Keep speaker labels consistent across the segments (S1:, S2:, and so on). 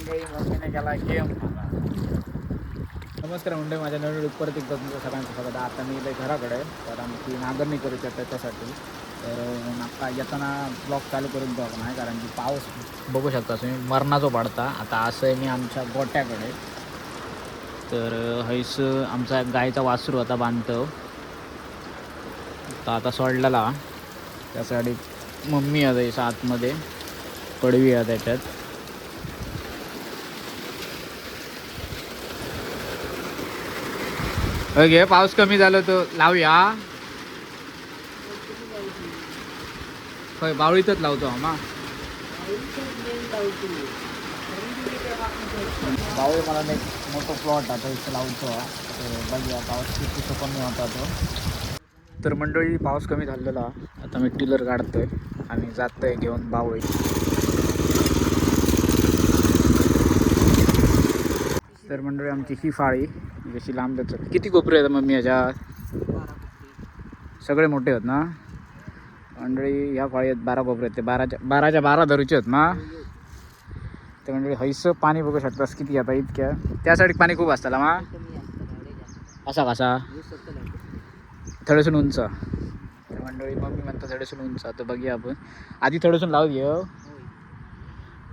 S1: मम्मीने केला गेम. नमस्कार मंडळी, माझ्या नवीन परत एकदा तुमचं सगळ्यांचं स्वागत. आता मी इथे घराकडे आहे, कारण ती नांगरणी करू शकते त्याच्यासाठी. तर आता येताना ब्लॉग चालू करून द्या नाही, कारण की पाऊस बघू शकता तुम्ही मरणाचो पडता. आता असं आहे मी आमच्या गोट्याकडे, तर हैस आमचा गायचा वासरू आता बांधतो. तर आता सोडलेला त्यासाठी मम्मी आहे आतमध्ये, पडवी आहे त्याच्यात. ओके, पाऊस कमी झाला तर लावूया. होय, बावळीतच लावतो आम्हा. बावळी मला एक मोठं प्लॉट आता इथं लावतो. तर बघूया पाऊस किती कमी होता तो. तर मंडळी, पाऊस कमी झालेला, आता मी टिलर काढतोय आणि जातोय घेऊन बावळी. तर मंडळी, आमची ही फाळी जशी लांब जात. किती कोपरे आहेत मम्मी ह्याच्यात? सगळे मोठे आहेत ना मंडळी? ह्या फाळी आहेत 12 कोपरे आहेत. ते 12च्या 12 धरूचे आहेत ना. तर मंडळी हैसं पाणी बघू शकतास किती आता इतक्या. त्यासाठी पाणी खूप असतं मा. असा कसा थोडंसं उंच. तर मंडळी मम्मी म्हणतात थोडंसं उंच. तर बघूया आपण आधी थोडंसं लावू घे.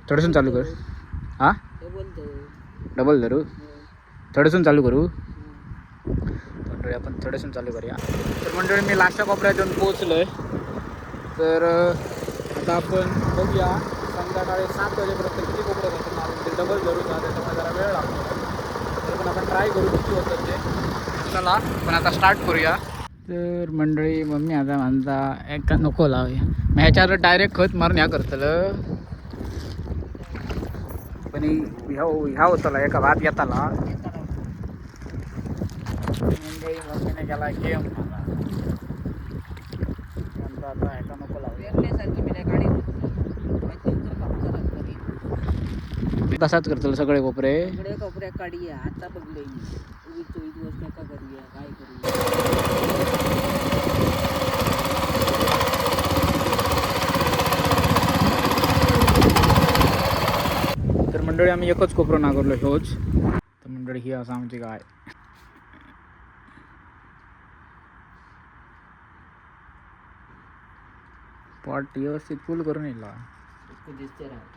S1: थोडंसं चालू कर. हां, डबल धरू. थोडंसं चालू करू. मंडळी आपण थोडंसं चालू करूया. तर मंडळी मी लास्टच्या कोपऱ्यात येऊन पोहोचलो आहे. तर आता आपण बघूया संध्याकाळी 7 वाजेपर्यंत किती कोपरे होतं मारून. ते डबल धरू का, त्याच्यामुळे जरा वेळ लागतो. तर पण आपण ट्राय करू किती होतं ते. चला पण आता स्टार्ट करूया. तर मंडळी मम्मी आता म्हणता एका नको लावूया, मग ह्याच्यावर डायरेक्ट खत मारून ह्या करतलं. पण ह्या होतला एका भात येताला. मंडळी मम्मीने केला गेम. आता ह्याचा नको लावूया. तसाच करतलं सगळे कोपरे.
S2: कोपऱ्या काढूया. आता बघले मी 24 वर्ष नका करूया, काय करूया.
S1: तर मंडळी आम्ही एकच कोपरं नागरलो ह्योच. तर मंडळी ही असं आमची गाय. पॉट व्यवस्थित फुल करून येईल.
S2: दिसते राहत.